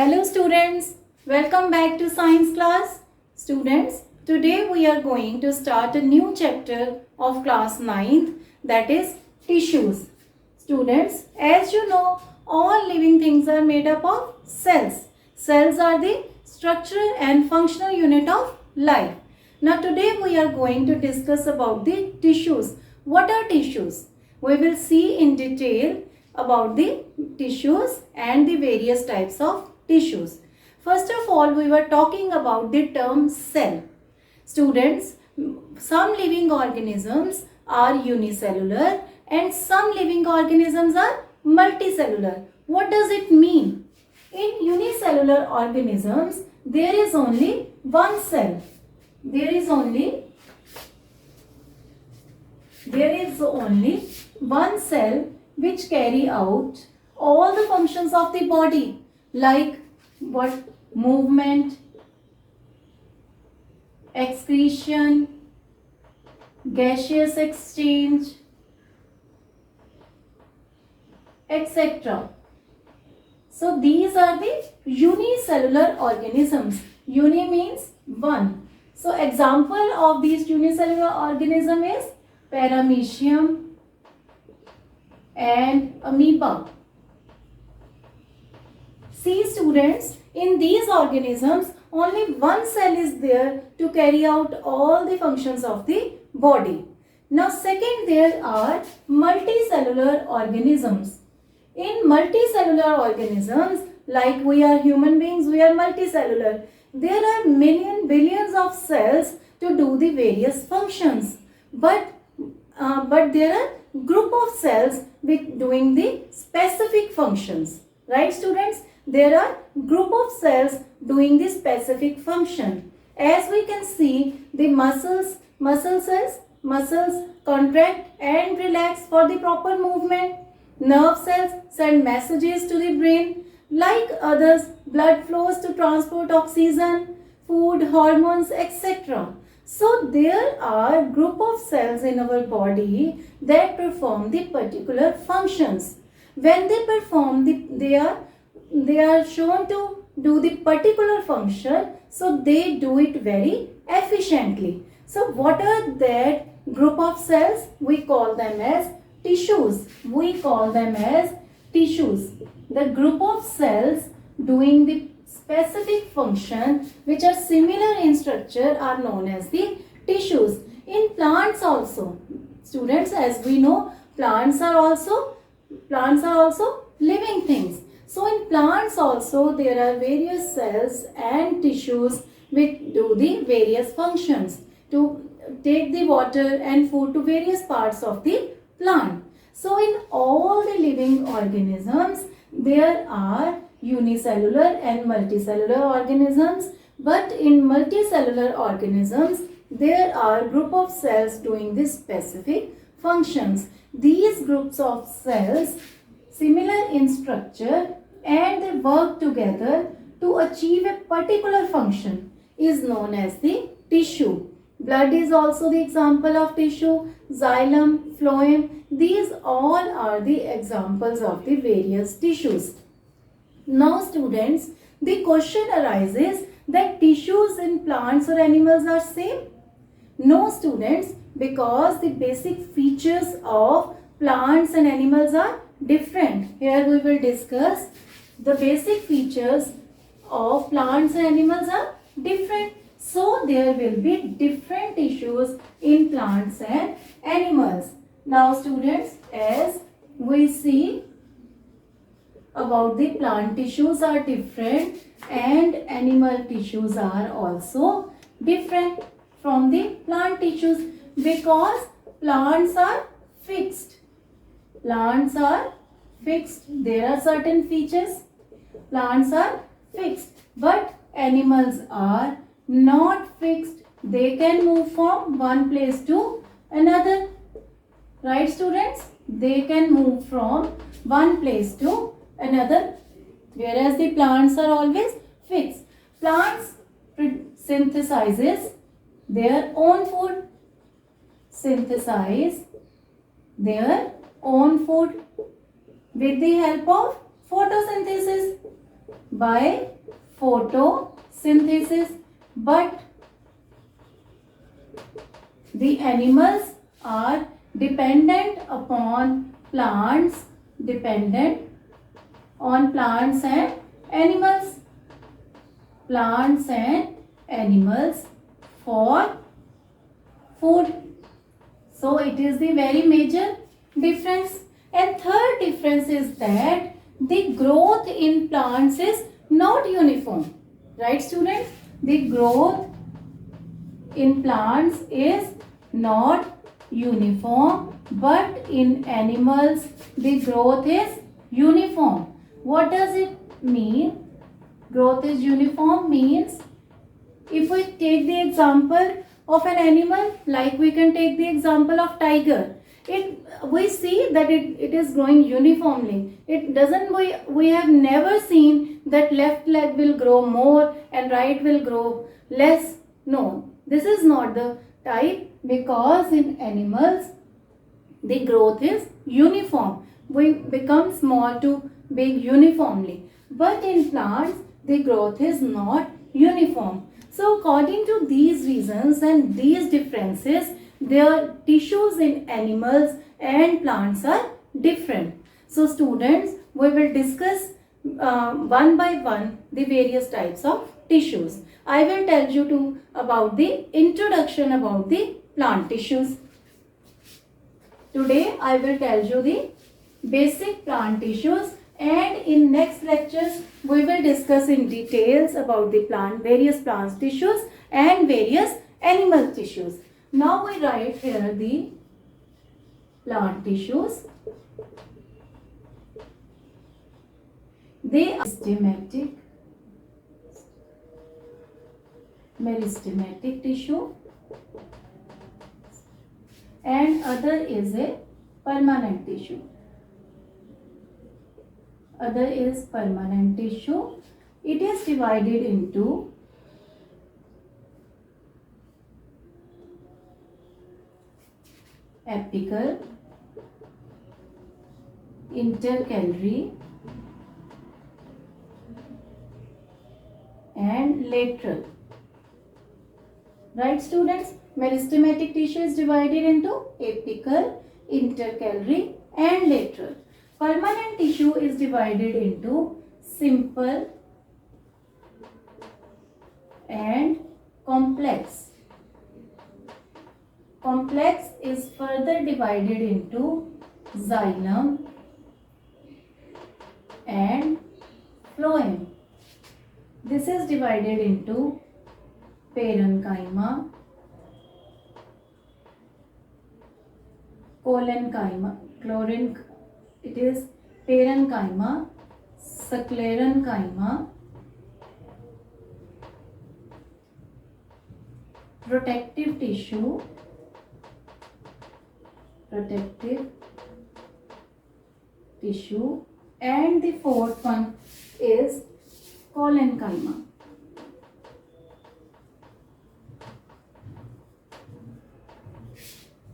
Hello students, welcome back to science class. Students, today we are going to start a new chapter of class 9th, that is tissues. Students, as you know, all living things are made up of cells. Cells are the structural and functional unit of life. Now today we are going to discuss about the tissues. What are tissues? We will see in detail about the tissues and the various types of tissues. First of all, we were talking about the term cell. Students, some living organisms are unicellular and some living organisms are multicellular. What does it mean? In unicellular organisms, there is only one cell. There is only one cell which carry out all the functions of the body, like what? Movement, excretion, gaseous exchange, etc. So these are the unicellular organisms. Uni means one. So example of these unicellular organism is paramecium and amoeba. See students, in these organisms only one cell is there to carry out all the functions of the body. Now second, there are multicellular organisms. In multicellular organisms, like we are human beings, we are multicellular. There are billions of cells to do the various functions. But there are group of cells with doing the specific functions. Right students? There are group of cells doing the specific function. As we can see, the muscles contract and relax for the proper movement. Nerve cells send messages to the brain. Like others, blood flows to transport oxygen, food, hormones, etc. So there are group of cells in our body that perform the particular functions. When they perform, they are shown to do the particular function, so they do it very efficiently. So what are that group of cells? We call them as tissues. We call them as tissues. The group of cells doing the specific function which are similar in structure are known as the tissues. In plants also, students, as we know, plants are also living things. So in plants also there are various cells and tissues which do the various functions to take the water and food to various parts of the plant. So in all the living organisms there are unicellular and multicellular organisms, but in multicellular organisms there are group of cells doing the specific functions. These groups of cells similar in structure and they work together to achieve a particular function is known as the tissue. Blood is also the example of tissue, xylem, phloem, these all are the examples of the various tissues. Now students, the question arises that tissues in plants or animals are same? No students, because the basic features of plants and animals are different. Here we will discuss the basic features of plants and animals are different. So there will be different tissues in plants and animals. Now students, as we see about the plant tissues are different and animal tissues are also different from the plant tissues, because plants are fixed. Plants are fixed. There are certain features. Plants are fixed, but animals are not fixed. They can move from one place to another. Right students? They can move from one place to another, whereas the plants are always fixed. Plants synthesizes their own food. Synthesize their own food with the help of photosynthesis. by photosynthesis, but the animals are dependent upon plants, dependent on plants and animals, plants and animals for food. So it is the very major difference. And third difference is that the growth in plants is not uniform. Right, students? The growth in plants is not uniform, but in animals the growth is uniform. What does it mean? Growth is uniform means, if we take the example of an animal, like we can take the example of tiger, we see that it is growing uniformly. It doesn't, we have never seen that left leg will grow more and right will grow less. No, this is not the type, because in animals the growth is uniform. We become small to big uniformly. But in plants the growth is not uniform. So according to these reasons and these differences, their tissues in animals and plants are different. So students, we will discuss one by one the various types of tissues. I will tell you about the introduction about the plant tissues. Today I will tell you the basic plant tissues, and in next lectures we will discuss in details about the various plant tissues and various animal tissues. Now we write here the plant tissues. They are meristematic tissue, and other is a permanent tissue. Other is permanent tissue. It is divided into apical, intercalary and lateral. Right, students? Meristematic tissue is divided into apical, intercalary and lateral. Permanent tissue is divided into simple and complex. Complex is further divided into xylem and phloem. This is divided into parenchyma, collenchyma, it is parenchyma, sclerenchyma, protective tissue, and the fourth one is collenchyma.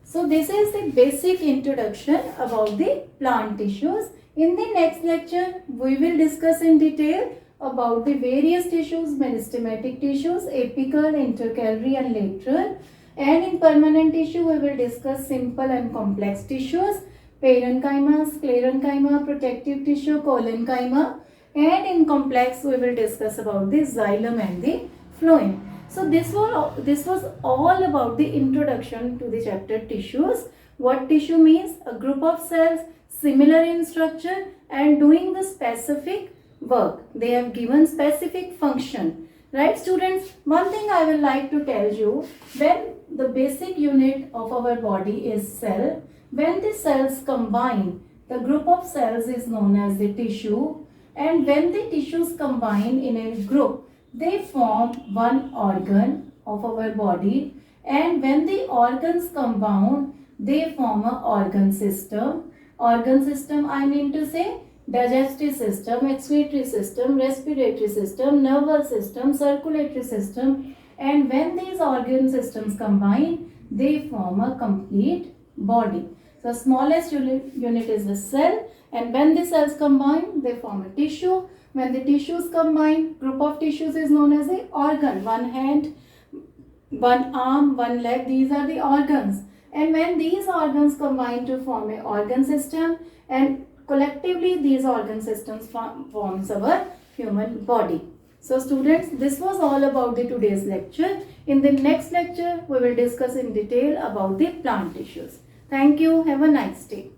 So this is the basic introduction about the plant tissues. In the next lecture, we will discuss in detail about the various tissues, meristematic tissues, apical, intercalary and lateral. And in permanent tissue, we will discuss simple and complex tissues, parenchyma, sclerenchyma, protective tissue, collenchyma. And in complex, we will discuss about the xylem and the phloem. So this was all about the introduction to the chapter tissues. What tissue means? A group of cells similar in structure and doing the specific work. They have given specific function. Right, students? One thing I will like to tell you, when the basic unit of our body is cell, when the cells combine, the group of cells is known as the tissue, and when the tissues combine in a group, they form one organ of our body, and when the organs compound, they form an organ system. Organ system, I mean to say digestive system, excretory system, respiratory system, nervous system, circulatory system, and when these organ systems combine, they form a complete body. So smallest unit is the cell, and when the cells combine, they form a tissue. When the tissues combine, group of tissues is known as a organ. One hand, one arm, one leg, these are the organs. And when these organs combine to form a organ system, and collectively these organ systems forms our human body. So students, this was all about the today's lecture. In the next lecture, we will discuss in detail about the plant tissues. Thank you. Have a nice day.